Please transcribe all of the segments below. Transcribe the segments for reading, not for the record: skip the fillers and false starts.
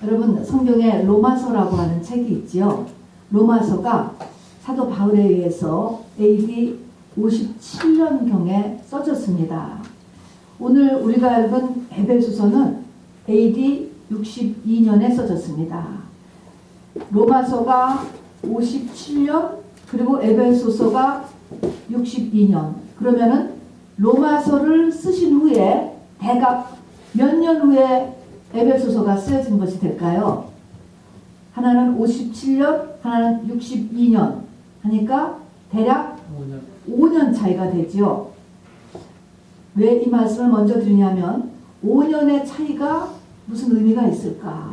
여러분 성경에 로마서라고 하는 책이 있지요. 로마서가 사도 바울에 의해서 AD 57년경에 써졌습니다. 오늘 우리가 읽은 에베소서는 AD 62년에 써졌습니다. 로마서가 57년 그리고 에베소서가 62년. 그러면은 로마서를 쓰신 후에 대략 몇 년 후에 에베소서가 쓰여진 것이 될까요? 하나는 57년, 하나는 62년 하니까 대략 5년 차이가 되지요. 왜 이 말씀을 먼저 드리냐면 5년의 차이가 무슨 의미가 있을까?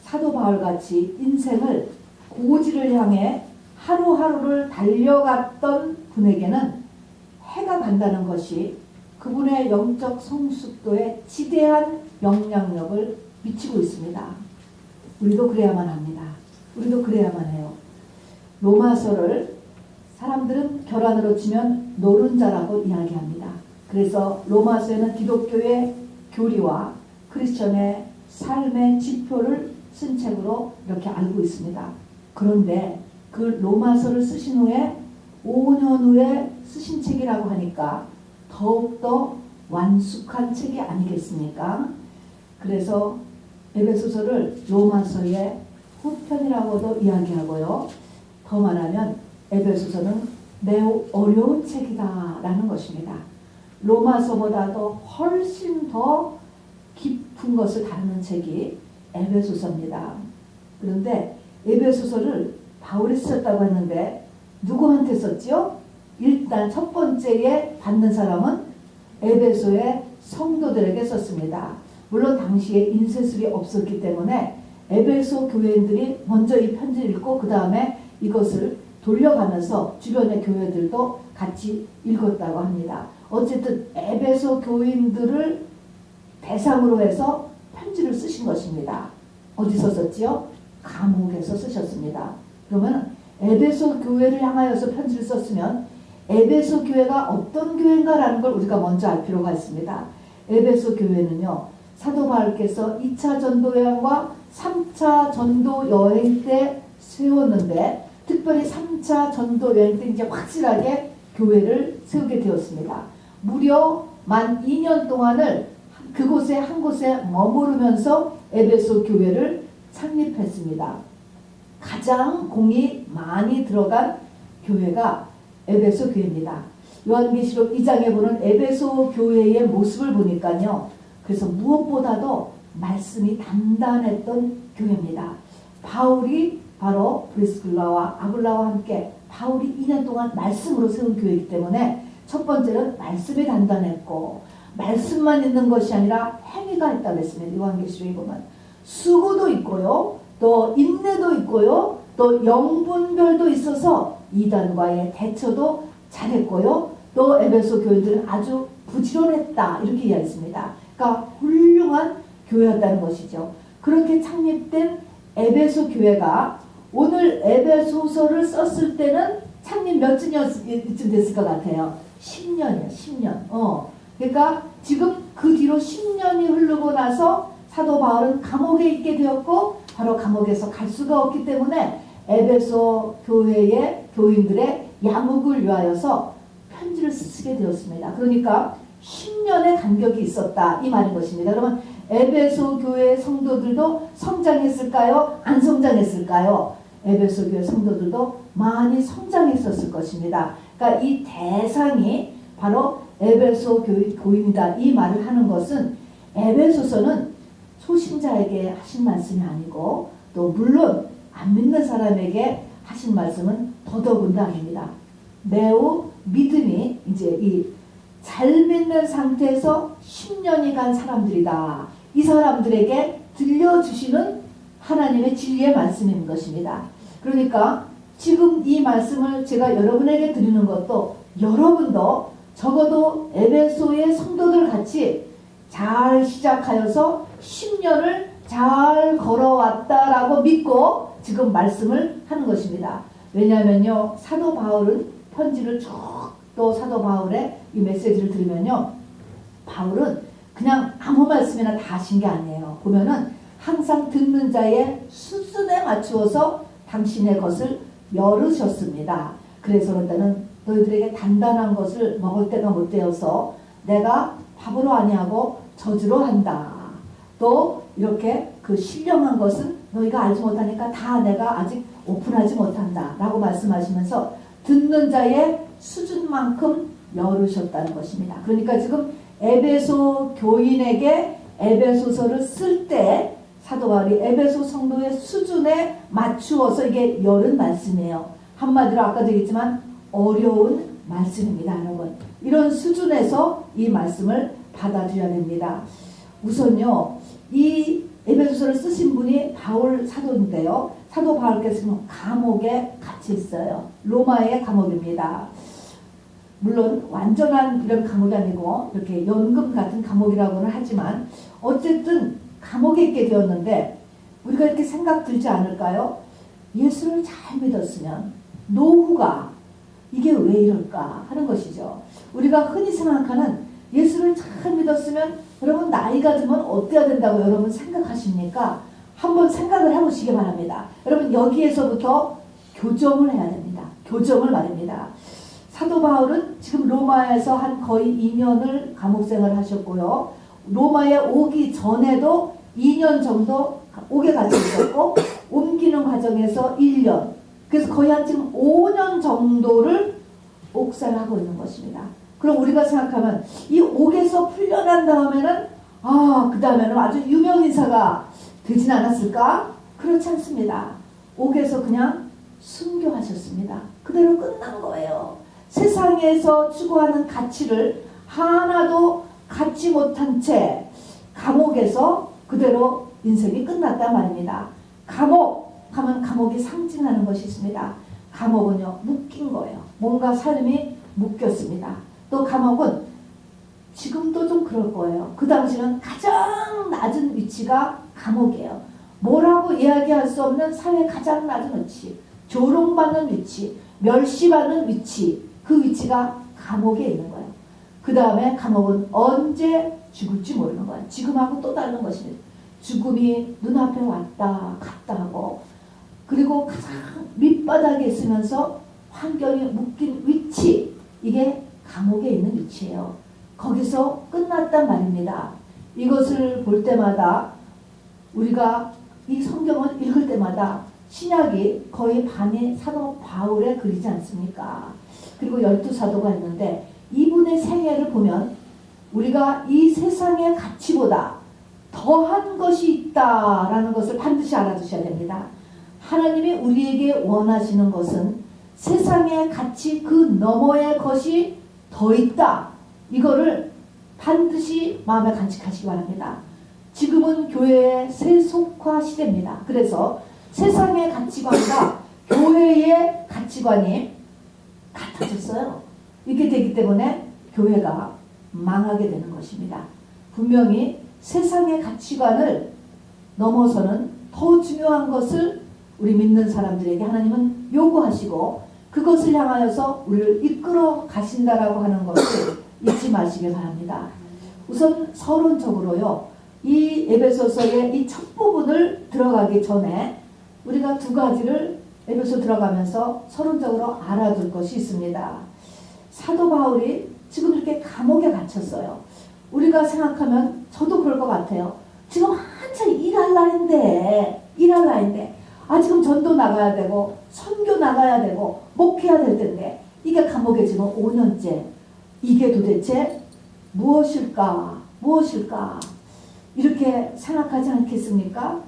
사도 바울같이 인생을 고지를 향해 하루하루를 달려갔던 분에게는 해가 간다는 것이 그분의 영적 성숙도에 지대한 영향력을 미치고 있습니다. 우리도 그래야만 합니다. 우리도 그래야만 해요. 로마서를 사람들은 결혼으로 치면 노른자라고 이야기합니다. 그래서 로마서에는 기독교의 교리와 크리스천의 삶의 지표를 쓴 책으로 이렇게 알고 있습니다. 그런데 그 로마서를 쓰신 후에 5년 후에 쓰신 책이라고 하니까 더욱더 완숙한 책이 아니겠습니까? 그래서 에베소서를 로마서의 후편이라고도 이야기하고요. 더 말하면 에베소서는 매우 어려운 책이다 라는 것입니다. 로마서보다도 훨씬 더 깊은 것을 다루는 책이 에베소서입니다. 그런데 에베소서를 바울이 썼다고 했는데 누구한테 썼지요? 일단 첫 번째에 받는 사람은 에베소의 성도들에게 썼습니다. 물론 당시에 인쇄술이 없었기 때문에 에베소 교회인들이 먼저 이 편지를 읽고 그 다음에 이것을 돌려가면서 주변의 교회들도 같이 읽었다고 합니다. 어쨌든 에베소 교인들을 대상으로 해서 편지를 쓰신 것입니다. 어디서 썼지요? 감옥에서 쓰셨습니다. 그러면 에베소 교회를 향하여서 편지를 썼으면 에베소 교회가 어떤 교회인가라는 걸 우리가 먼저 알 필요가 있습니다. 에베소 교회는요, 사도 바울께서 2차 전도 여행과 3차 전도 여행 때 세웠는데, 특별히 3차 전도 여행 때 이제 확실하게 교회를 세우게 되었습니다. 무려 만 2년 동안을 그곳에 한 곳에 머무르면서 에베소 교회를 창립했습니다. 가장 공이 많이 들어간 교회가 에베소 교회입니다. 요한계시록 2장에 보는 에베소 교회의 모습을 보니까요. 그래서 무엇보다도 말씀이 단단했던 교회입니다. 바울이 바로 브리스길라와 아굴라와 함께 바울이 2년 동안 말씀으로 세운 교회이기 때문에 첫 번째는 말씀이 단단했고 말씀만 있는 것이 아니라 행위가 있다고 했습니다. 요한계시록에 보면 수고도 있고요. 또 인내도 있고요. 또 영분별도 있어서 이단과의 대처도 잘했고요. 또 에베소 교인들은 아주 부지런했다 이렇게 이야기했습니다. 그러니까 훌륭한 교회였다는 것이죠. 그렇게 창립된 에베소 교회가 오늘 에베소서를 썼을 때는 창립 몇 주년쯤 됐을 것 같아요. 10년이에요. 10년. 그러니까 지금 그 뒤로 10년이 흐르고 나서 사도 바울은 감옥에 있게 되었고 바로 감옥에서 갈 수가 없기 때문에 에베소 교회의 교인들의 양육을 위하여서 편지를 쓰게 되었습니다. 그러니까 10년의 간격이 있었다 이 말인 것입니다. 여러분 에베소 교회 성도들도 성장했을까요? 안 성장했을까요? 에베소 교회 성도들도 많이 성장했었을 것입니다. 그러니까 이 대상이 바로 에베소 교인이다 이 말을 하는 것은 에베소서는 소신자에게 하신 말씀이 아니고 또 물론 안 믿는 사람에게 하신 말씀은 더더군다나입니다. 매우 믿음이 이제 이 잘 믿는 상태에서 10년이 간 사람들이다. 이 사람들에게 들려주시는 하나님의 진리의 말씀인 것입니다. 그러니까 지금 이 말씀을 제가 여러분에게 드리는 것도 여러분도 적어도 에베소의 성도들 같이 잘 시작하여서 10년을 잘 걸어왔다라고 믿고 지금 말씀을 하는 것입니다. 왜냐하면요, 사도 바울은 편지를 쭉 또 사도 바울의 이 메시지를 들으면요, 바울은 그냥 아무 말씀이나 다 하신 게 아니에요. 보면은 항상 듣는 자의 수준에 맞추어서 당신의 것을 열으셨습니다. 그래서 그때는 너희들에게 단단한 것을 먹을 때가 못 되어서 내가 밥으로 아니하고 저주로 한다. 또 이렇게 그 신령한 것은 너희가 알지 못하니까 다 내가 아직 오픈하지 못한다 라고 말씀하시면서 듣는 자의 수준만큼 열으셨다는 것입니다. 그러니까 지금 에베소 교인에게 에베소서를 쓸 때 사도 바울이 에베소 성도의 수준에 맞추어서 이게 열은 말씀이에요. 한마디로 아까도 얘기했지만 어려운 말씀입니다, 여러분. 이런 수준에서 이 말씀을 받아들여야 됩니다. 우선요, 이 에베소서를 쓰신 분이 바울 사도인데요. 사도 바울께서는 감옥에 갇혀 있어요. 로마의 감옥입니다. 물론 완전한 이런 감옥이 아니고 이렇게 연금 같은 감옥이라고는 하지만 어쨌든 감옥에 있게 되었는데 우리가 이렇게 생각 들지 않을까요? 예수를 잘 믿었으면 노후가 이게 왜 이럴까 하는 것이죠. 우리가 흔히 생각하는 예수를 잘 믿었으면 여러분 나이가 들면 어때야 된다고 여러분 생각하십니까? 한번 생각을 해보시기 바랍니다. 여러분 여기에서부터 교정을 해야 됩니다. 교정을 말입니다. 사도 바울은 지금 로마에서 한 거의 2년을 감옥 생활을 하셨고요. 로마에 오기 전에도 2년 정도 옥에 갇혀 있었고 옮기는 과정에서 1년, 그래서 거의 한 지금 5년 정도를 옥살을 하고 있는 것입니다. 그럼 우리가 생각하면 이 옥에서 풀려난 다음에는 그 다음에는 아주 유명 인사가 되진 않았을까? 그렇지 않습니다. 옥에서 그냥 순교하셨습니다. 그대로 끝난 거예요. 세상에서 추구하는 가치를 하나도 갖지 못한 채 감옥에서 그대로 인생이 끝났단 말입니다. 감옥 하면 감옥이 상징하는 것이 있습니다. 감옥은요, 묶인 거예요. 뭔가 삶이 묶였습니다. 또 감옥은 지금도 좀 그럴 거예요. 그 당시는 가장 낮은 위치가 감옥이에요. 뭐라고 이야기할 수 없는 사회 가장 낮은 위치, 조롱받는 위치, 멸시받는 위치, 그 위치가 감옥에 있는 거예요. 그 다음에 감옥은 언제 죽을지 모르는 거예요. 지금하고 또 다른 것입니다. 죽음이 눈앞에 왔다 갔다 하고, 그리고 가장 밑바닥에 있으면서 환경이 묶인 위치, 이게 감옥에 있는 위치예요. 거기서 끝났단 말입니다. 이것을 볼 때마다 우리가 이 성경을 읽을 때마다 신약이 거의 반이 사도 바울의 글이지 않습니까? 그리고 12사도가 있는데 이분의 생애를 보면 우리가 이 세상의 가치보다 더한 것이 있다라는 것을 반드시 알아두셔야 됩니다. 하나님이 우리에게 원하시는 것은 세상의 가치 그 너머의 것이 더 있다. 이거를 반드시 마음에 간직하시기 바랍니다. 지금은 교회의 세속화 시대입니다. 그래서 세상의 가치관과 교회의 가치관이 같아졌어요. 이렇게 되기 때문에 교회가 망하게 되는 것입니다. 분명히 세상의 가치관을 넘어서는 더 중요한 것을 우리 믿는 사람들에게 하나님은 요구하시고 그것을 향하여서 우리를 이끌어 가신다라고 하는 것을 잊지 마시길 바랍니다. 우선 서론적으로요, 이 에베소서의 이 첫 부분을 들어가기 전에 우리가 두 가지를 에베소 들어가면서 서론적으로 알아둘 것이 있습니다. 사도 바울이 지금 이렇게 감옥에 갇혔어요. 우리가 생각하면 저도 그럴 것 같아요. 지금 한참 일할 나인데 지금 전도 나가야 되고 선교 나가야 되고 목회해야 될 텐데 이게 감옥에 지금 5년째. 이게 도대체 무엇일까 이렇게 생각하지 않겠습니까?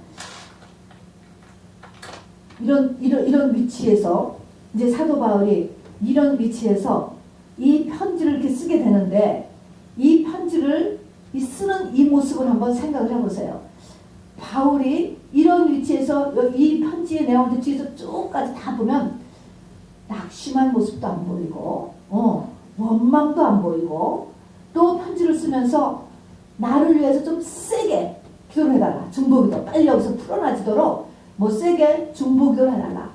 이런 위치에서 이제 사도 바울이 이런 위치에서 이 편지를 이렇게 쓰게 되는데 이 편지를 쓰는 이 모습을 한번 생각을 해보세요. 바울이 이런 위치에서 이 편지의 내용들 뒤에서 쭉까지 다 보면 낙심한 모습도 안 보이고 원망도 안 보이고 또 편지를 쓰면서 나를 위해서 좀 세게 기도를 해달라. 중보기도 빨리 여기서 풀어나지도록 세게 중보기도를 해달라.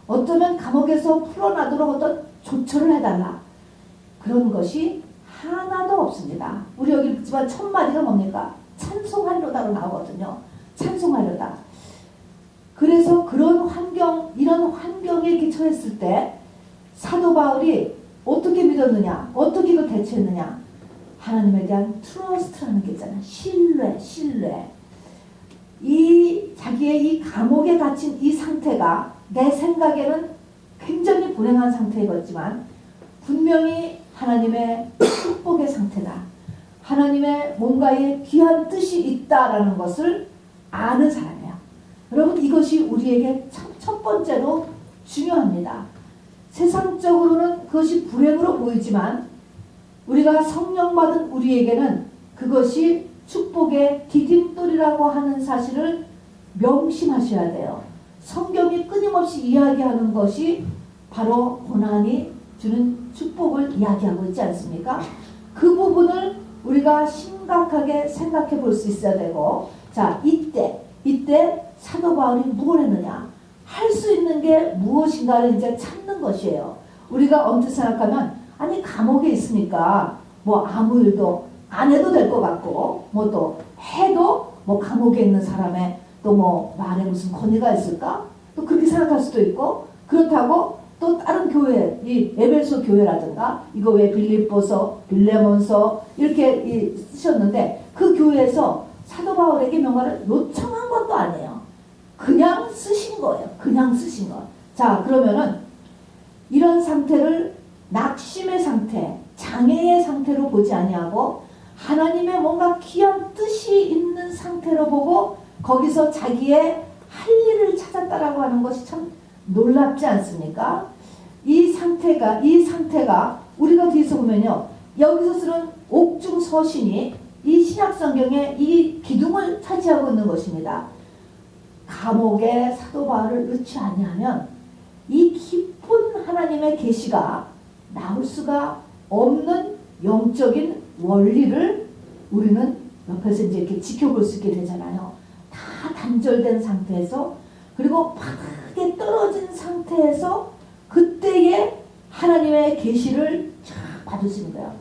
어쩌면 감옥에서 풀어나도록 어떤 조처를 해달라. 그런 것이 하나도 없습니다. 우리 여기 읽지만 첫 마디가 뭡니까? 찬송하리로다로 나오거든요. 찬송하리 순종하려다. 그래서 그런 환경, 이런 환경에 이렇게 처했을 때 사도 바울이 어떻게 믿었느냐, 어떻게 그 대처했느냐. 하나님에 대한 트러스트라는 게 있잖아요. 신뢰. 이 자기의 이 감옥에 갇힌 이 상태가 내 생각에는 굉장히 불행한 상태였지만 분명히 하나님의 축복의 상태다. 하나님의 뭔가의 귀한 뜻이 있다라는 것을 아는 사람이에요. 여러분, 이것이 우리에게 첫 번째로 중요합니다. 세상적으로는 그것이 불행으로 보이지만 우리가 성령 받은 우리에게는 그것이 축복의 디딤돌이라고 하는 사실을 명심하셔야 돼요. 성경이 끊임없이 이야기하는 것이 바로 고난이 주는 축복을 이야기하고 있지 않습니까? 그 부분을 우리가 심각하게 생각해 볼 수 있어야 되고, 자, 이때 사도 바울이 뭘 했느냐? 할 수 있는 게 무엇인가를 이제 찾는 것이에요. 우리가 언뜻 생각하면, 아니, 감옥에 있으니까 뭐 아무 일도 안 해도 될 것 같고, 뭐 또 해도 뭐 감옥에 있는 사람의 또 뭐 말에 무슨 권위가 있을까? 또 그렇게 생각할 수도 있고, 그렇다고 또 다른 교회, 이 에베소 교회라든가, 이거 왜 빌립보서, 빌레몬서 이렇게 쓰셨는데 그 교회에서 사도 바울에게 명함을 요청한 것도 아니에요. 그냥 쓰신 거예요. 그냥 쓰신 거. 자, 그러면은 이런 상태를 낙심의 상태, 장애의 상태로 보지 아니하고 하나님의 뭔가 귀한 뜻이 있는 상태로 보고 거기서 자기의 할 일을 찾았다라고 하는 것이 참 놀랍지 않습니까? 이 상태가 우리가 뒤에서 보면요, 여기서 쓰는 옥중서신이 이 신약성경의 이 기둥을 차지하고 있는 것입니다. 감옥에 사도 바울을 넣지 아니하면 이 깊은 하나님의 계시가 나올 수가 없는 영적인 원리를 우리는 옆에서 이제 이렇게 지켜볼 수 있게 되잖아요. 다 단절된 상태에서, 그리고 바닥에 떨어진 상태에서 그때의 하나님의 계시를 쫙 받을 수 있는 거예요.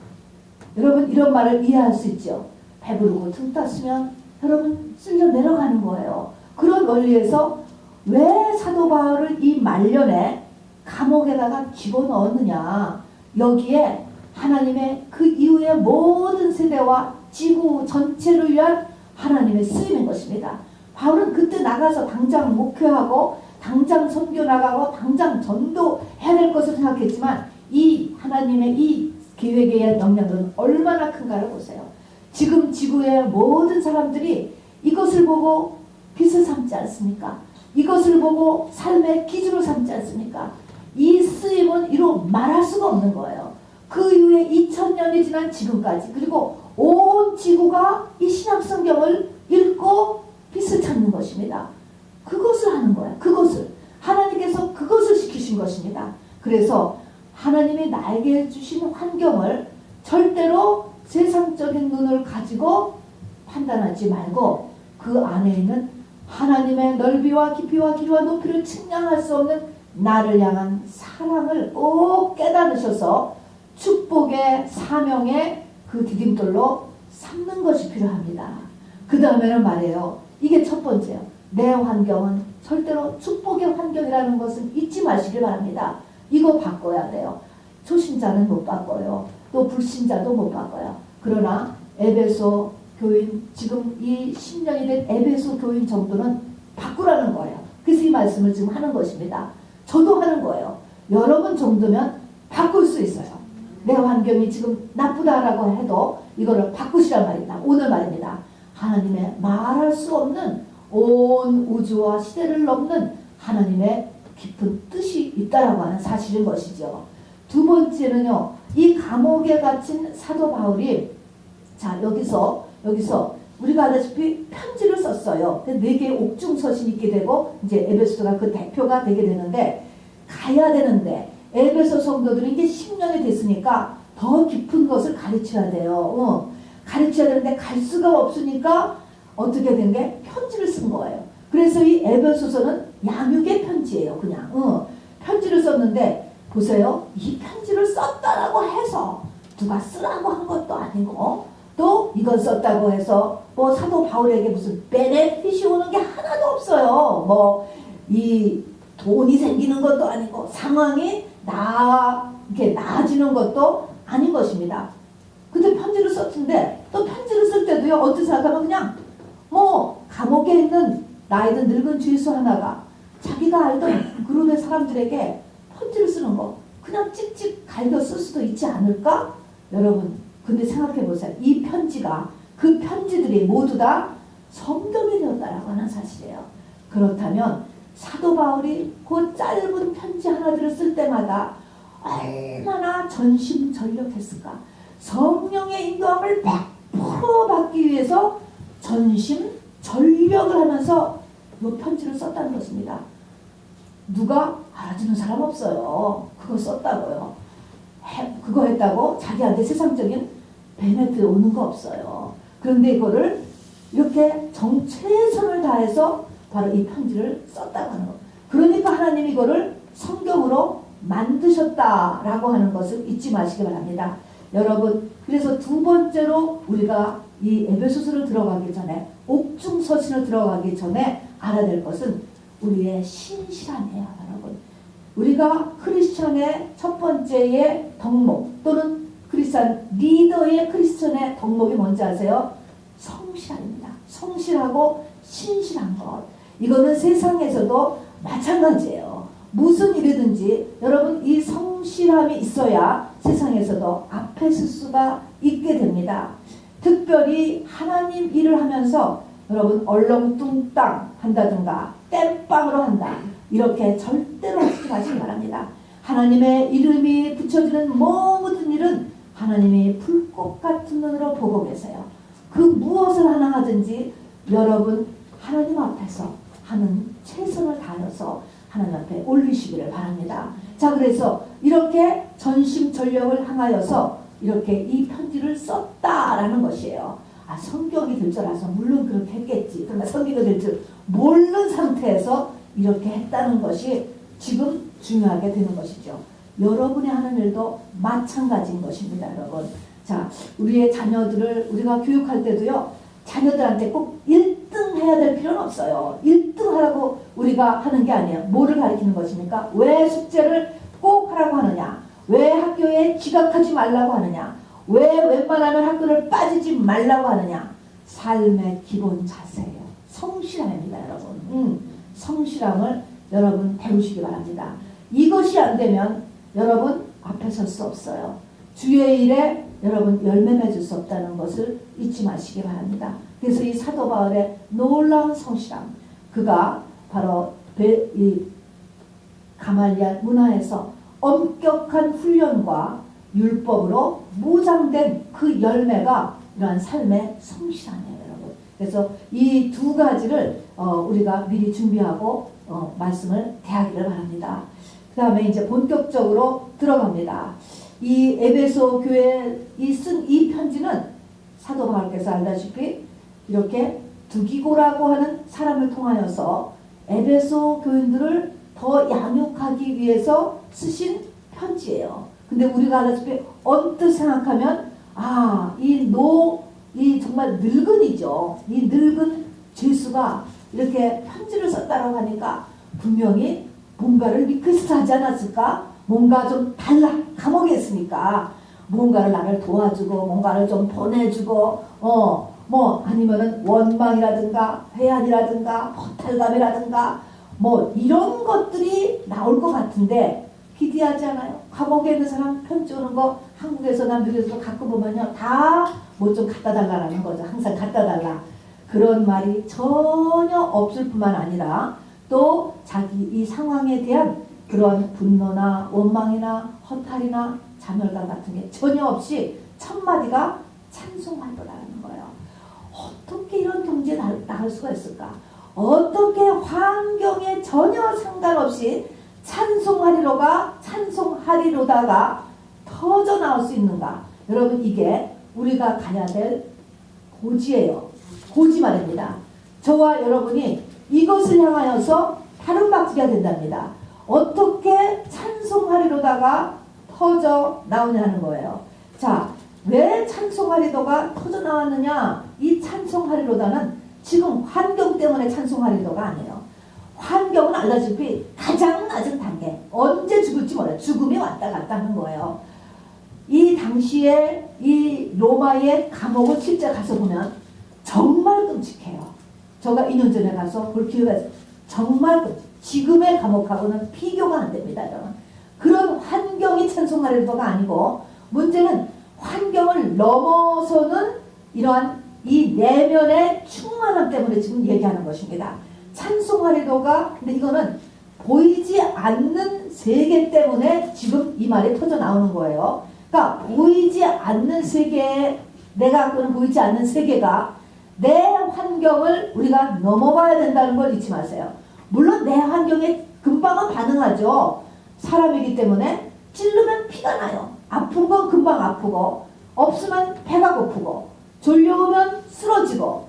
여러분, 이런 말을 이해할 수 있죠? 배부르고 등 땄으면 여러분 쓸려 내려가는 거예요. 그런 원리에서 왜 사도 바울을 이 말년에 감옥에다가 집어넣었느냐. 여기에 하나님의 그 이후의 모든 세대와 지구 전체를 위한 하나님의 쓰임인 것입니다. 바울은 그때 나가서 당장 목회하고 당장 선교 나가고 당장 전도해야 될 것을 생각했지만 이 하나님의 이 계획에 의한 영향은 얼마나 큰가를 보세요. 지금 지구의 모든 사람들이 이것을 보고 빛을 삼지 않습니까? 이것을 보고 삶의 기준을 삼지 않습니까? 이 쓰임은 이로 말할 수가 없는 거예요. 그 이후에 2000년이 지난 지금까지, 그리고 온 지구가 이 신약성경을 읽고 빛을 찾는 것입니다. 그것을 하는 거예요. 그것을 하나님께서 그것을 시키신 것입니다. 그래서 하나님이 나에게 주신 환경을 절대로 세상적인 눈을 가지고 판단하지 말고 그 안에 있는 하나님의 넓이와 깊이와 길이와 높이를 측량할 수 없는 나를 향한 사랑을 꼭 깨달으셔서 축복의 사명의 그 디딤돌로 삼는 것이 필요합니다. 그 다음에는 말이에요. 이게 첫 번째요. 내 환경은 절대로 축복의 환경이라는 것은 잊지 마시길 바랍니다. 이거 바꿔야 돼요. 초신자는 못 바꿔요. 또 불신자도 못 바꿔요. 그러나 에베소 교인, 지금 이 10년이 된 에베소 교인 정도는 바꾸라는 거예요. 그래서 이 말씀을 지금 하는 것입니다. 저도 하는 거예요. 여러분 정도면 바꿀 수 있어요. 내 환경이 지금 나쁘다라고 해도 이거를 바꾸시란 말입니다. 오늘 말입니다. 하나님의 말할 수 없는 온 우주와 시대를 넘는 하나님의 깊은 뜻이 있다라고 하는 사실인 것이죠. 두 번째는요, 이 감옥에 갇힌 사도 바울이, 자, 여기서 우리가 알다시피 편지를 썼어요. 4개의 옥중서신이 있게 되고 이제 에베소가 그 대표가 되게 되는데, 가야 되는데 에베소 성도들이 이제 10년이 됐으니까 더 깊은 것을 가르쳐야 돼요. 가르쳐야 되는데 갈 수가 없으니까 어떻게 된 게 편지를 쓴 거예요. 그래서 이 에베소서는 양육의 편지예요. 그냥 편지를 썼는데 보세요. 이 편지를 썼다라고 해서 누가 쓰라고 한 것도 아니고 또 이건 썼다고 해서 뭐 사도 바울에게 무슨 베네핏이 오는 게 하나도 없어요. 뭐 이 돈이 생기는 것도 아니고 상황이 이렇게 나아지는 것도 아닌 것입니다. 근데 편지를 썼는데 또 편지를 쓸 때도요, 어떻게 생각하면 그냥 뭐 감옥에 있는 나이든 늙은 죄수 하나가 자기가 알던 그룹의 사람들에게 편지를 쓰는 거 그냥 찍찍 갈겨 쓸 수도 있지 않을까? 여러분, 근데 생각해 보세요. 이 편지가, 그 편지들이 모두 다 성경이 되었다라고 하는 사실이에요. 그렇다면 사도 바울이 그 짧은 편지 하나들을 쓸 때마다 얼마나 전심전력했을까? 성령의 인도함을 100% 받기 위해서 전심전력을 하면서 이 편지를 썼다는 것입니다. 누가 알아주는 사람 없어요. 그거 썼다고요. 그거 했다고 자기한테 세상적인 베네핏 오는 거 없어요. 그런데 이거를 이렇게 최선을 다해서 바로 이 편지를 썼다고 하는 거. 그러니까 하나님이 이거를 성경으로 만드셨다라고 하는 것을 잊지 마시기 바랍니다. 여러분, 그래서 두 번째로 우리가 이 에베소서를 들어가기 전에, 옥중서신을 들어가기 전에 알아야 될 것은 우리의 신실함이에요, 여러분. 우리가 크리스천의 첫 번째의 덕목, 또는 크리스천 리더의 크리스천의 덕목이 뭔지 아세요? 성실함입니다. 성실하고 신실한 것. 이거는 세상에서도 마찬가지예요. 무슨 일이든지 여러분 이 성실함이 있어야 세상에서도 앞에 쓸 수가 있게 됩니다. 특별히 하나님 일을 하면서 여러분 얼렁뚱땅 한다든가 땜빵으로 한다, 이렇게 절대로 하지 마시기 바랍니다. 하나님의 이름이 붙여지는 모든 일은 하나님이 불꽃 같은 눈으로 보고 계세요. 그 무엇을 하나 하든지 여러분 하나님 앞에서 하는 최선을 다해서 하나님 앞에 올리시기를 바랍니다. 자, 그래서 이렇게 전심전력을 향하여서 이렇게 이 편지를 썼다라는 것이에요. 아, 성경이 될 줄 알아서 물론 그렇게 했겠지. 그러나 성경이 될 줄 모르는 상태에서 이렇게 했다는 것이 지금 중요하게 되는 것이죠. 여러분이 하는 일도 마찬가지인 것입니다, 여러분. 자, 우리의 자녀들을 우리가 교육할 때도요, 자녀들한테 꼭 1등 해야 될 필요는 없어요. 1등 하라고 우리가 하는 게 아니에요. 뭐를 가르치는 것입니까? 왜 숙제를 꼭 하라고 하느냐? 왜 학교에 지각하지 말라고 하느냐? 왜 웬만하면 학교를 빠지지 말라고 하느냐? 삶의 기본 자세예요. 성실함입니다, 여러분. 성실함을 여러분 배우시기 바랍니다. 이것이 안 되면 여러분 앞에 설 수 없어요. 주의 일에 여러분 열매 맺을 수 없다는 것을 잊지 마시기 바랍니다. 그래서 이 사도 바울의 놀라운 성실함, 그가 바로 이 가말리알 문화에서 엄격한 훈련과 율법으로 무장된 그 열매가 이러한 삶의 성실함이에요, 여러분. 그래서 이 두 가지를 우리가 미리 준비하고 말씀을 대하기를 바랍니다. 그 다음에 이제 본격적으로 들어갑니다. 이 에베소 교회에 쓴 이 편지는 사도 바울께서 알다시피 이렇게 두기고라고 하는 사람을 통하여서 에베소 교인들을 더 양육하기 위해서 쓰신 편지예요. 근데 우리가 알다시피 언뜻 생각하면 이 정말 늙은이죠. 이 늙은 죄수가 이렇게 편지를 썼다고 하니까 분명히 뭔가를 리퀘스트 하지 않았을까? 뭔가 좀 달라. 감옥에 있으니까 뭔가를 나를 도와주고 뭔가를 좀 보내주고 아니면은 원망이라든가 회한이라든가 허탈감이라든가 뭐 이런 것들이 나올 것 같은데 기대하지 않아요? 감옥에 있는 사람 편지 오는 거 한국에서나 미국에서도 가끔 보면요, 다 뭐 좀 갖다 달라는 거죠. 항상 갖다 달라. 그런 말이 전혀 없을 뿐만 아니라 또 자기 이 상황에 대한 그런 분노나 원망이나 허탈이나 자멸감 같은 게 전혀 없이 첫마디가 찬송하리로라는 거예요. 어떻게 이런 경지에 나갈 수가 있을까? 어떻게 환경에 전혀 상관없이 찬송하리로다가 터져 나올 수 있는가? 여러분, 이게 우리가 가야 될 고지예요. 고지 말입니다. 저와 여러분이 이것을 향하여서 다른 박수가 된답니다. 어떻게 찬송하리로다가 터져 나오냐는 거예요. 자, 왜 찬송하리도가 터져나왔느냐? 이 찬송하리로다는 지금 환경 때문에 찬송하리도가 아니에요. 환경은 알다시피 가장 낮은 단계, 언제 죽을지 몰라요. 죽음이 왔다 갔다 하는 거예요. 이 당시에 이 로마의 감옥을 실제 가서 보면 정말 끔찍해요. 제가 2년 전에 가서 볼 기회가 있어요. 정말 지금의 감옥하고는 비교가 안 됩니다. 여러분. 그런 환경이 찬송하리도가 아니고, 문제는 환경을 넘어서는 이러한 이 내면의 충만함 때문에 지금 얘기하는 것입니다. 찬송하리도가, 근데 이거는 보이지 않는 세계 때문에 지금 이 말이 터져 나오는 거예요. 그러니까 보이지 않는 세계에, 내가 갖고는 보이지 않는 세계가 내 환경을 우리가 넘어가야 된다는 걸 잊지 마세요. 물론 내 환경에 금방은 반응하죠. 사람이기 때문에 찔르면 피가 나요. 아픈 건 금방 아프고, 없으면 배가 고프고, 졸려오면 쓰러지고,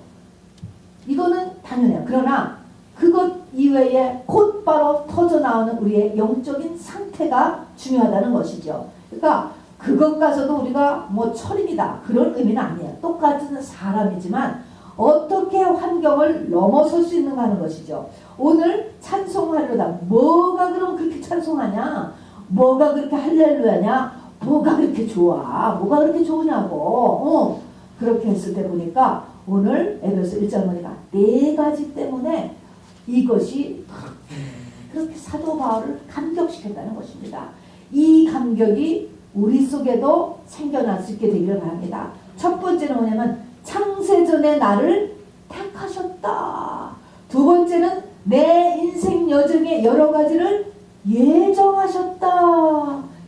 이거는 당연해요. 그러나 그것 이외에 곧바로 터져나오는 우리의 영적인 상태가 중요하다는 것이죠. 그러니까 그것 가서도 우리가 뭐 철인이다 그런 의미는 아니에요. 똑같은 사람이지만 어떻게 환경을 넘어설 수 있는가 하는 것이죠. 오늘 찬송하려다 뭐가 그럼 그렇게 찬송하냐? 뭐가 그렇게 할렐루야냐? 뭐가 그렇게 좋아? 뭐가 그렇게 좋으냐고. 그렇게 했을 때 보니까 오늘 에베소 1장 보니까 4가지 때문에 이것이 그렇게 사도 바울을 감격시켰다는 것입니다. 이 감격이 우리 속에도 생겨날 수 있게 되기를 바랍니다. 첫 번째는 뭐냐면 창세전에 나를 택하셨다. 두 번째는 내 인생 여정의 여러 가지를 예정하셨다.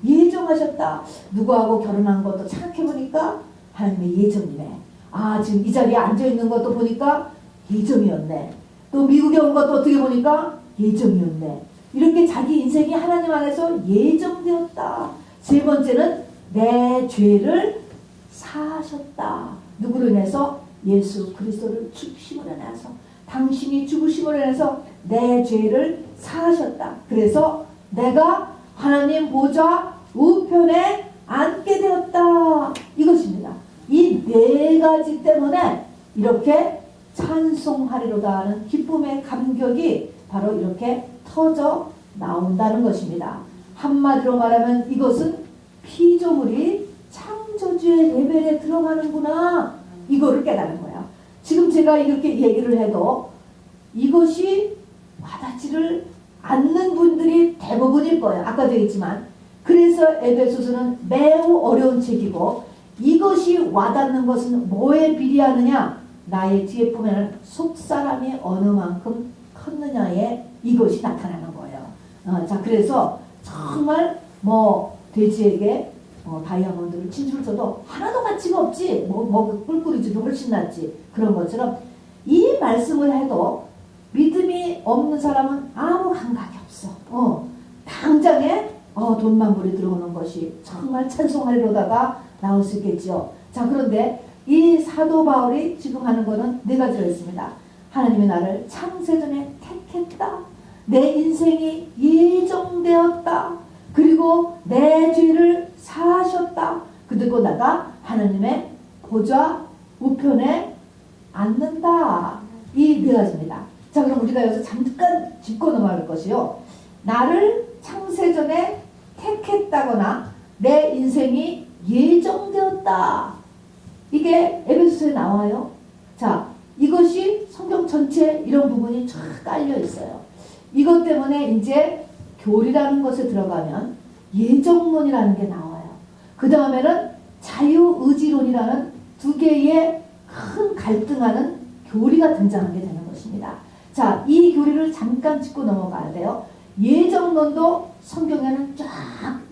예정하셨다. 누구하고 결혼한 것도 생각해보니까 하나님의 예정이네. 아, 지금 이 자리에 앉아있는 것도 보니까 예정이었네. 또 미국에 온 것도 어떻게 보니까 예정이었네. 이렇게 자기 인생이 하나님 안에서 예정되었다. 세 번째는 내 죄를 사하셨다. 누구로 인해서? 예수 그리스도를 죽으심으로 인해서, 당신이 죽으심으로 인해서 내 죄를 사하셨다. 그래서 내가 하나님 보좌 우편에 앉게 되었다. 이것입니다. 이 4가지 때문에 이렇게 찬송하리로다 하는 기쁨의 감격이 바로 이렇게 터져 나온다는 것입니다. 한마디로 말하면 이것은 피조물이 창조주의 레벨에 들어가는구나, 이거를 깨달은 거예요. 지금 제가 이렇게 얘기를 해도 이것이 와닿지를 않는 분들이 대부분일 거예요. 아까도 얘기했지만. 그래서 에베소서는 매우 어려운 책이고, 이것이 와닿는 것은 뭐에 비례하느냐? 나의 뒤에 보면 속사람이 어느 만큼 컸느냐에 이것이 나타나는 거예요. 자, 그래서 정말 뭐 돼지에게 다이아몬드를 진주를 줘도 하나도 가치가 없지. 꿀꿀이지도 훨씬 낫지. 그런 것처럼 이 말씀을 해도 믿음이 없는 사람은 아무 감각이 없어. 당장에 돈만 부리 들어오는 것이 정말 찬송하리로다가 나올 수 있겠죠. 자, 그런데 이 사도 바울이 지금 하는 거는 4가지로 있습니다. 하나님이 나를 창세전에 택했다. 내 인생이 예정되었다. 그리고 내 죄를 사하셨다. 그리고 내가 하나님의 보좌 우편에 앉는다. 이 4가지입니다. 자, 그럼 우리가 여기서 잠깐 짚고 넘어갈 것이요. 나를 창세전에 택했다거나 내 인생이 예정되었다. 이게 에베소서에 나와요. 자, 이것이 성경 전체 이런 부분이 쫙 깔려 있어요. 이것 때문에 이제 교리라는 것에 들어가면 예정론이라는 게 나와요. 그 다음에는 자유의지론이라는 2개의 큰 갈등하는 교리가 등장하게 되는 것입니다. 자, 이 교리를 잠깐 짚고 넘어가야 돼요. 예정론도 성경에는 쫙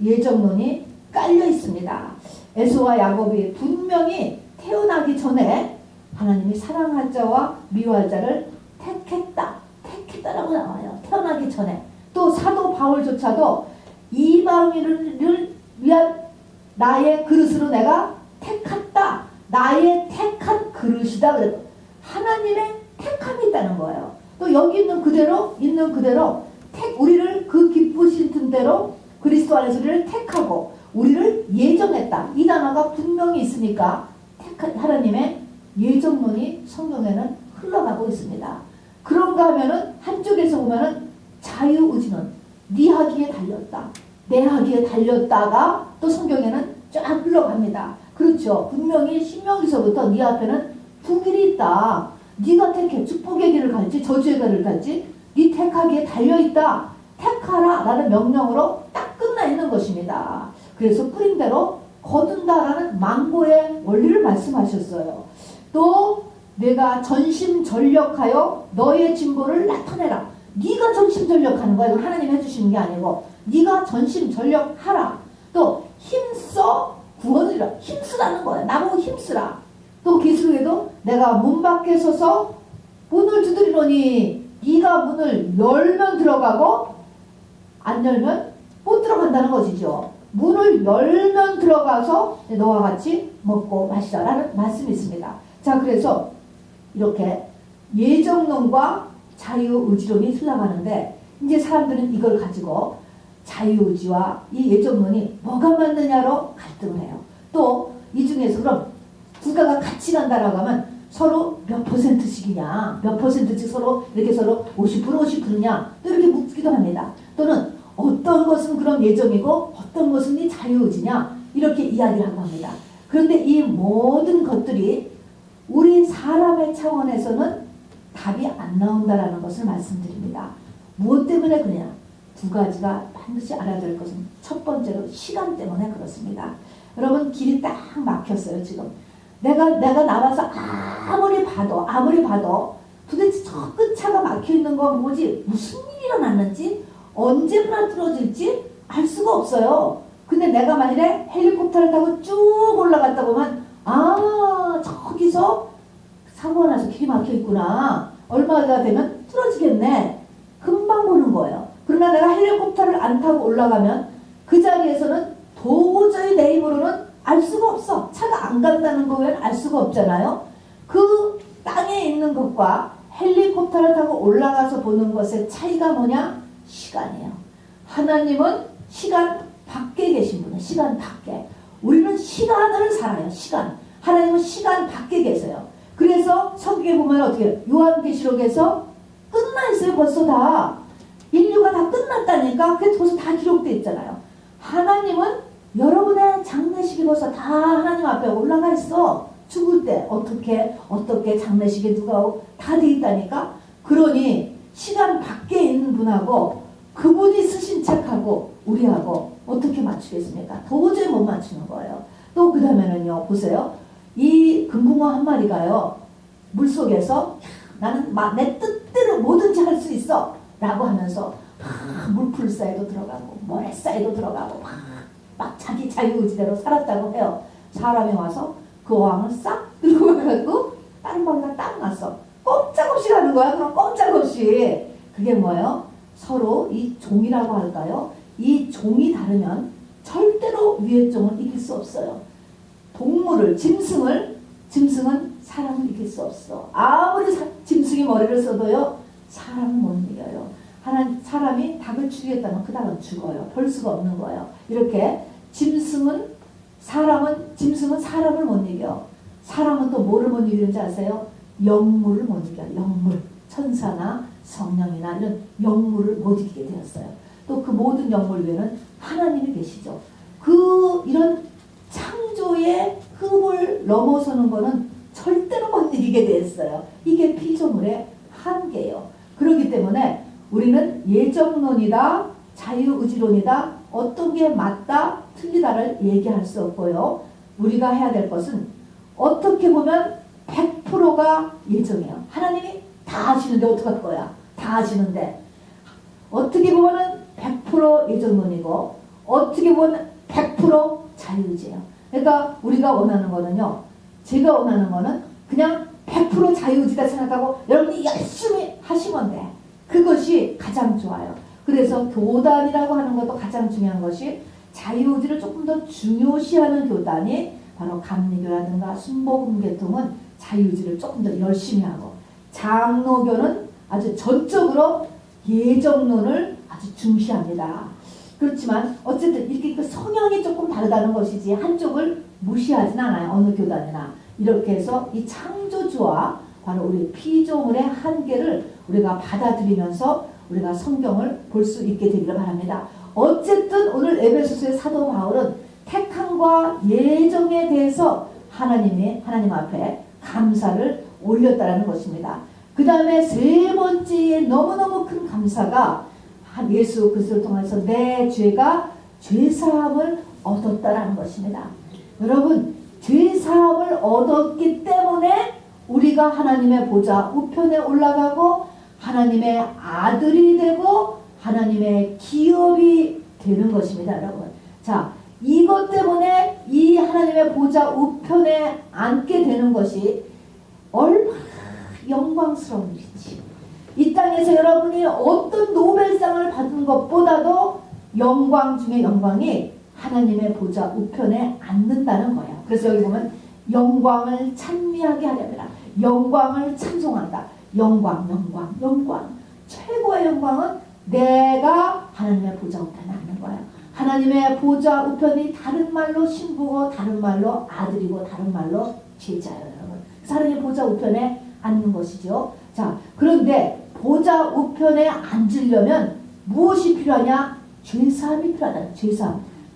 예정론이 깔려 있습니다. 에서와 야곱이 분명히 태어나기 전에 하나님이 사랑할 자와 미워할 자를 택했다라고 나와요. 태어나기 전에. 또 사도 바울조차도 이방인을 위한 나의 그릇으로 내가 택했다. 나의 택한 그릇이다. 그랬고 하나님의 택함이 있다는 거예요. 또 여기 있는 그대로 우리를 그 기쁘신 틈대로 그리스도 안에서 우리를 택하고 우리를 예정했다. 이 단어가 분명히 있으니까 하나님의 예정론이 성경에는 흘러가고 있습니다. 그런가 하면은 한쪽에서 보면은 자유의지는 네 하기에 달렸다. 내 하기에 달렸다가 또 성경에는 쫙 흘러갑니다. 그렇죠. 분명히 신명기서부터 네 앞에는 두 길이 있다. 네가 택해 축복의 길을 갈지 저주의 길을 갈지 네 택하기에 달려있다. 택하라 라는 명령으로 딱 끝나 있는 것입니다. 그래서 뿌린 대로 거둔다라는 망고의 원리를 말씀하셨어요. 또 내가 전심전력하여 너의 진보를 나타내라. 네가 전심전력하는 거야. 이건 하나님이 해주시는 게 아니고 네가 전심전력하라. 또 힘써 구원이라. 힘쓰라는 거야. 나보고 힘쓰라. 또 계시록에도 내가 문 밖에 서서 문을 두드리노니 네가 문을 열면 들어가고 안 열면 못 들어간다는 것이죠. 문을 열면 들어가서 너와 같이 먹고 마시자라는 말씀이 있습니다. 자, 그래서 이렇게 예정론과 자유의지론이 흘러가는데 이제 사람들은 이걸 가지고 자유의지와 이 예정론이 뭐가 맞느냐로 갈등을 해요. 또 이 중에서 그럼 두 가가 같이 간다라고 하면 서로 몇 %씩이냐, 몇 %씩 서로 이렇게 서로 50% 50%냐 또 이렇게 묻기도 합니다. 또는 어떤 것은 그럼 예정이고 어떤 것은 이 자유의지냐 이렇게 이야기를 하고 합니다. 그런데 이 모든 것들이 우리 사람의 차원에서는 답이 안 나온다라는 것을 말씀드립니다. 무엇 때문에 그러냐? 두 가지가 반드시 알아야 될 것은 첫 번째로 시간 때문에 그렇습니다. 여러분 길이 딱 막혔어요. 지금 내가 나와서 아무리 봐도 도대체 저 끝차가 막혀있는 건 뭐지? 무슨 일이 일어났는지 언제 부러질지 알 수가 없어요. 근데 내가 만일에 헬리콥터를 타고 쭉 올라갔다 보면 저기서 사고가 나서 길이 막혀있구나. 얼마가 되면 틀어지겠네. 금방 보는 거예요. 그러나 내가 헬리콥터를 안 타고 올라가면 그 자리에서는 도저히 내 힘으로는 알 수가 없어. 차가 안 간다는 거 외에는 알 수가 없잖아요. 그 땅에 있는 것과 헬리콥터를 타고 올라가서 보는 것의 차이가 뭐냐? 시간이에요. 하나님은 시간 밖에 계신 분은 시간 밖에. 우리는 시간을 살아요. 시간. 하나님은 시간 밖에 계세요. 그래서 성경에 보면 어떻게 요한계시록에서 끝나 있어요. 벌써 다. 인류가 다 끝났다니까. 그게 벌써 다 기록되어 있잖아요. 하나님은 여러분의 장례식이 벌써 다 하나님 앞에 올라가 있어. 죽을 때 어떻게 장례식에 누가 다 돼 있다니까. 그러니 시간 밖에 있는 분하고 그분이 쓰신 책하고 우리하고 어떻게 맞추겠습니까? 도저히 못 맞추는 거예요. 또 그 다음에는요. 보세요. 이 금붕어 한 마리가요. 물속에서 나는 내 뜻대로 뭐든지 할 수 있어 라고 하면서 물풀 사이도 들어가고 모래 사이도 들어가고 막 자기 자유의지대로 살았다고 해요. 사람이 와서 그 어항을 싹 들고 가고 다른 머리가 딱 났어. 꼼짝없이 가는 거야. 그럼 꼼짝없이. 그게 뭐예요? 서로 이 종이라고 할까요? 이 종이 다르면 절대로 위의 종을 이길 수 없어요. 짐승은 사람을 이길 수 없어. 아무리 짐승이 머리를 써도요, 사람은 못 이겨요. 사람이 닭을 죽이겠다면 그 닭은 죽어요. 볼 수가 없는 거예요. 이렇게 짐승은 사람을 못 이겨. 사람은 또 뭐를 못 이기는지 아세요? 영물을 못 이겨요. 영물. 천사나 성령이나 이런 영물을 못 이기게 되었어요. 또 그 모든 영물 위에는 하나님이 계시죠. 이런 창조의 흠을 넘어서는 것은 절대로 못 이기게 되었어요. 이게 피조물의 한계예요. 그렇기 때문에 우리는 예정론이다, 자유의지론이다, 어떤 게 맞다, 틀리다를 얘기할 수 없고요. 우리가 해야 될 것은 어떻게 보면 100%가 예정이에요. 하나님이 다 아시는데 어떡할 거야? 다 아시는데. 어떻게 보면 100% 예정론이고 어떻게 보면 100% 자유의지예요. 그러니까 우리가 원하는 거는요. 제가 원하는 거는 그냥 100% 자유의지다 생각하고 여러분이 열심히 하시면 돼. 그것이 가장 좋아요. 그래서 교단이라고 하는 것도 가장 중요한 것이 자유의지를 조금 더 중요시하는 교단이 바로 감리교라든가 순복음계통은 자유의지를 조금 더 열심히 하고, 장로교는 아주 전적으로 예정론을 아주 중시합니다. 그렇지만 어쨌든 이렇게 그 성향이 조금 다르다는 것이지 한쪽을 무시하진 않아요. 어느 교단이나. 이렇게 해서 이 창조주와 바로 우리 피조물의 한계를 우리가 받아들이면서 우리가 성경을 볼 수 있게 되기를 바랍니다. 어쨌든 오늘 에베소서의 사도 바울은 택함과 예정에 대해서 하나님 앞에 감사를 올렸다라는 것입니다. 그 다음에 세 번째에 너무너무 큰 감사가 예수 그리스도를 통해서 내 죄가 죄사함을 얻었다라는 것입니다. 여러분, 죄사함을 얻었기 때문에 우리가 하나님의 보좌 우편에 올라가고 하나님의 아들이 되고 하나님의 기업이 되는 것입니다. 여러분, 자, 이것 때문에 이 하나님의 보좌 우편에 앉게 되는 것이 얼마나 영광스러운 일인지, 이 땅에서 여러분이 어떤 노벨상을 받은 것보다도 영광 중에 영광이 하나님의 보좌 우편에 앉는다는 거예요. 그래서 여기 보면 영광을 찬미하게 하렵니다. 영광을 찬송한다. 영광. 최고의 영광은 내가 하나님의 보좌 우편에 앉는 거예요. 하나님의 보좌 우편이 다른 말로 신부고 다른 말로 아들이고 다른 말로 제자예요, 여러분. 하나님의 보좌 우편에 앉는 것이죠. 자, 그런데 보좌 우편에 앉으려면 무엇이 필요하냐? 죄사함이 필요하다.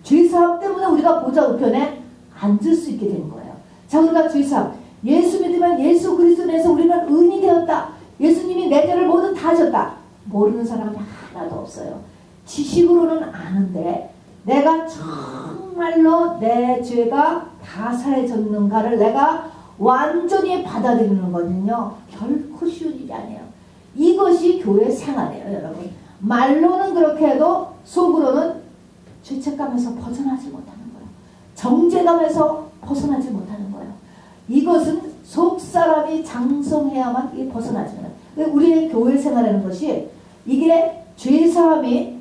죄사함 때문에 우리가 보좌 우편에 앉을 수 있게 되는 거예요. 자, 우리가 죄사함, 예수 믿으면 예수 그리스도 안에서 우리는 의인이 되었다. 예수님이 내 죄를 모두 다 하셨다. 모르는 사람이 하나도 없어요. 지식으로는 아는데 내가 정말로 내 죄가 다 사해졌는가를 내가 완전히 받아들이는 거는요, 결코 쉬운 일이 아니에요. 이것이 교회 생활이에요, 여러분. 말로는 그렇게 해도 속으로는 죄책감에서 벗어나지 못하는 거예요. 정죄감에서 벗어나지 못하는 거예요. 이것은 속사람이 장성해야만 벗어나지 않아요. 우리의 교회 생활이라는 것이 이게 죄사함이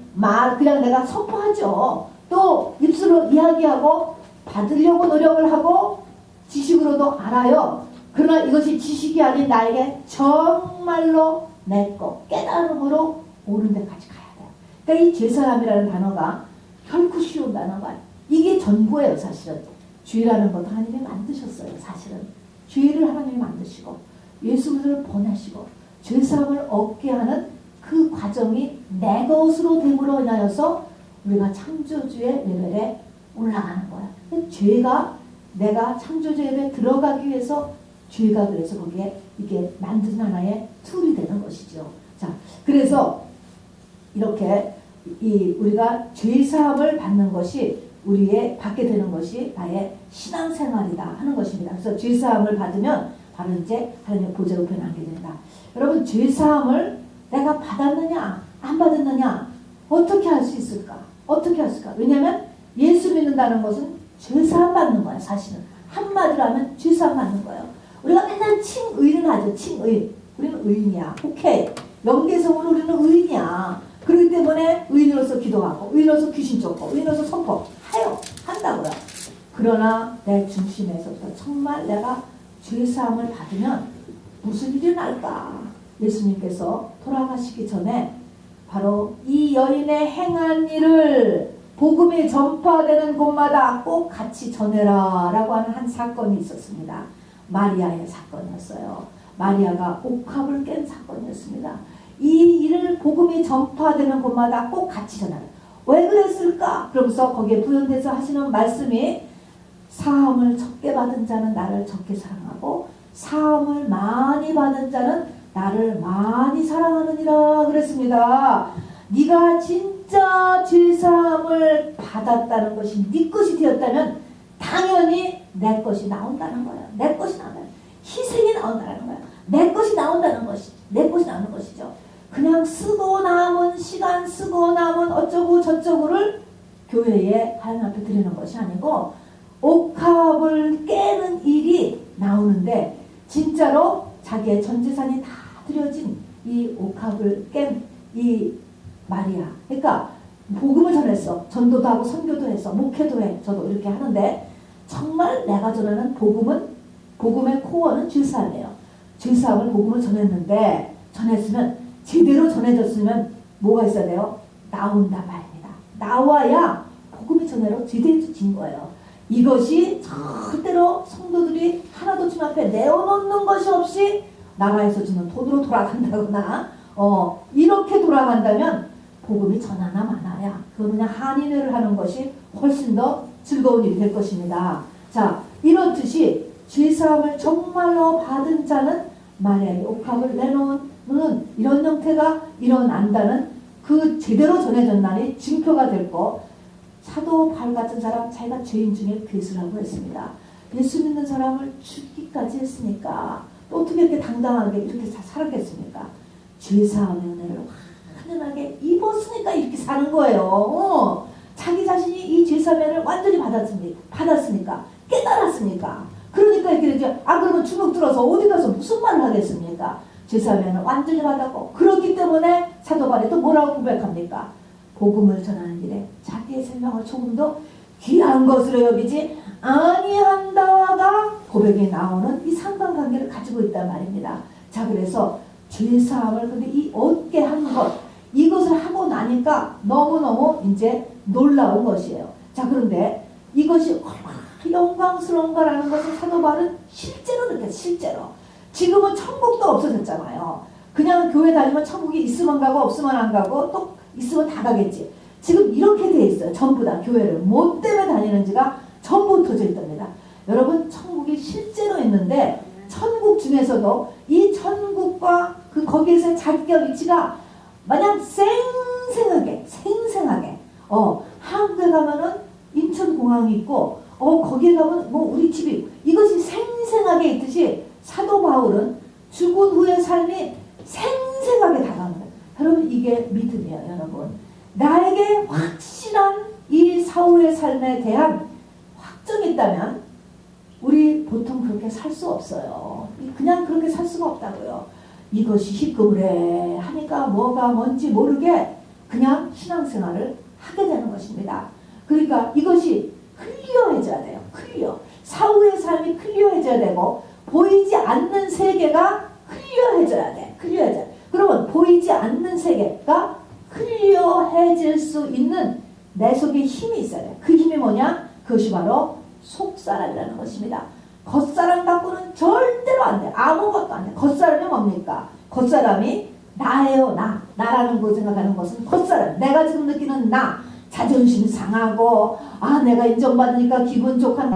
그냥 내가 선포하죠. 또 입술로 이야기하고 받으려고 노력을 하고 지식으로도 알아요. 그러나 이것이 지식이 아닌 나에게 정말로 내 것 깨달음으로 옳은 데까지 가야 돼요. 그러니까 이 죄사함이라는 단어가 결코 쉬운 단어가 이게 전부예요. 사실은 죄라는 것도 하나님이 만드셨어요. 사실은 죄를 하나님이 만드시고 예수를 보내시고 죄사함을 얻게 하는 그 과정이 내 것으로 됨으로 인하여서 우리가 창조주의 레벨에 올라가는 거야. 죄가 내가 창조주 레벨에 들어가기 위해서 죄가 그래서 거기에 이게 만든 하나의 툴이 되는 것이죠. 자, 그래서 이렇게 우리가 죄사함을 받는 것이 우리의 받게 되는 것이 나의 신앙생활이다 하는 것입니다. 그래서 죄사함을 받으면 바로 이제 하나님의 보좌 우편에 앉게 된다. 여러분, 죄사함을 내가 받았느냐 안 받았느냐 어떻게 할 수 있을까? 왜냐하면 예수 믿는다는 것은 죄사함 받는 거야. 사실은 한마디로 하면 죄사함 받는 거예요. 우리가 맨날 칭의는 하죠. 칭의. 우리는 의인이야. 오케이. 영계성으로 우리는 의인이야. 그렇기 때문에 의인으로서 기도하고 의인으로서 귀신 쫓고 의인으로서 한다고요. 그러나 내 중심에서부터 정말 내가 죄사함을 받으면 무슨 일이 날까? 예수님께서 돌아가시기 전에 바로 이 여인의 행한 일을 복음이 전파되는 곳마다 꼭 같이 전해라 라고 하는 한 사건이 있었습니다. 마리아의 사건이었어요. 마리아가 옥합을 깬 사건이었습니다. 이 일을 복음이 전파되는 곳마다 꼭 같이 전하라. 왜 그랬을까? 그러면서 거기에 부연돼서 하시는 말씀이 사함을 적게 받은 자는 나를 적게 사랑하고 사함을 많이 받은 자는 나를 많이 사랑하느니라 그랬습니다. 네가 진짜 죄사함을 받았다는 것이 네 것이 되었다면 당연히 내 것이 나온다는 거예요. 내 것이 나온다는 희생이 나온다는 거예요. 내 것이 나온다는 것이 내 것이 나오는 것이죠. 그냥 쓰고 남은 시간 쓰고 남은 어쩌고 저쩌고를 교회에 하나님 앞에 드리는 것이 아니고 옥합을 깨는 일이 나오는데 진짜로 자기의 전 재산이 다 드려진 이 옥합을 깬 이 마리아, 그러니까 복음을 전했어. 전도도 하고 선교도 했어. 목회도 해. 저도 이렇게 하는데 정말 내가 전하는 복음의 코어는 죄사함이에요. 죄사함을 복음을 전했는데 전했으면 제대로 전해졌으면 뭐가 있어야 돼요? 나온다 말입니다. 나와야 복음의 전해로 제대해진 거예요. 이것이 절대로 성도들이 하나도 주님 앞에 내어놓는 것이 없이 나라에서 주는 돈으로 돌아간다거나 이렇게 돌아간다면 복음이 전하나 마나야. 그건 그냥 한인회를 하는 것이 훨씬 더 즐거운 일이 될 것입니다. 자, 이렇듯이 죄사함을 정말로 받은 자는 만약에 옥합을 내놓는 이런 형태가 일어난다는 그 제대로 전해졌나니 증표가 될 거. 사도 바울 같은 사람 자기가 죄인 중에 괴수라고 했습니다. 예수 믿는 사람을 죽기까지 했으니까 또 어떻게 이렇게 당당하게 이렇게 살았겠습니까? 죄사함의 은혜를 완전하게 입었으니까 이렇게 사는 거예요. 자기 자신이 이 죄사함을 완전히 받았으니까 깨달았으니까. 그러니까 이렇게 되죠. 그러면 주눅 들어서 어디 가서 무슨 말을 하겠습니까? 죄사함을 완전히 받았고, 그렇기 때문에 사도 바울이 또 뭐라고 고백합니까? 복음을 전하는 일에 자기의 생명을 조금 더 귀한 것으로 여기지 아니한다가 고백에 나오는 이 상관관계를 가지고 있단 말입니다. 자, 그래서 죄사함을 근데 이 얻게 한 것, 이것을 하고 나니까 너무너무 이제 놀라운 것이에요. 자, 그런데 이것이 얼마나 영광스러운 거라는 것을 사도 바울은 실제로 느꼈어요. 실제로. 지금은 천국도 없어졌잖아요. 그냥 교회 다니면 천국이 있으면 가고 없으면 안 가고 또 있으면 다 가겠지. 지금 이렇게 돼 있어요. 전부 다 교회를 뭐 때문에 다니는지가 전부 흩어져 있답니다. 여러분, 천국이 실제로 있는데 천국 중에서도 이 천국과 그 거기에서의 자기가 위치가 마냥 생생하게 한국에 가면은 인천공항이 있고 거기에 가면 뭐 우리 집이 이것이 생생하게 있듯이 사도 바울은 죽은 후의 삶이 생생하게 다가오는 거예요. 여러분, 이게 믿음이에요. 여러분, 나에게 확실한 이 사후의 삶에 대한 확정이 있다면 우리 보통 그렇게 살 수 없어요. 그냥 그렇게 살 수가 없다고요. 이것이 희끄무레 하니까 뭐가 뭔지 모르게 그냥 신앙생활을 하게 되는 것입니다. 그러니까 이것이 클리어해져야 돼요. 사후의 삶이 클리어해져야 되고 보이지 않는 세계가 클리어해져야 돼. 그러면 보이지 않는 세계가 클리어해질 수 있는 내 속에 힘이 있어야 돼. 그 힘이 뭐냐? 그것이 바로 속사람이라는 것입니다. 겉사람 갖고는 절대로 안 돼. 아무것도 안 돼. 겉사람이 뭡니까? 겉사람이 나예요. 나라는 거 생각하는 것은 겉사람. 내가 지금 느끼는 나. 자존심 상하고 내가 인정받으니까 기분 좋고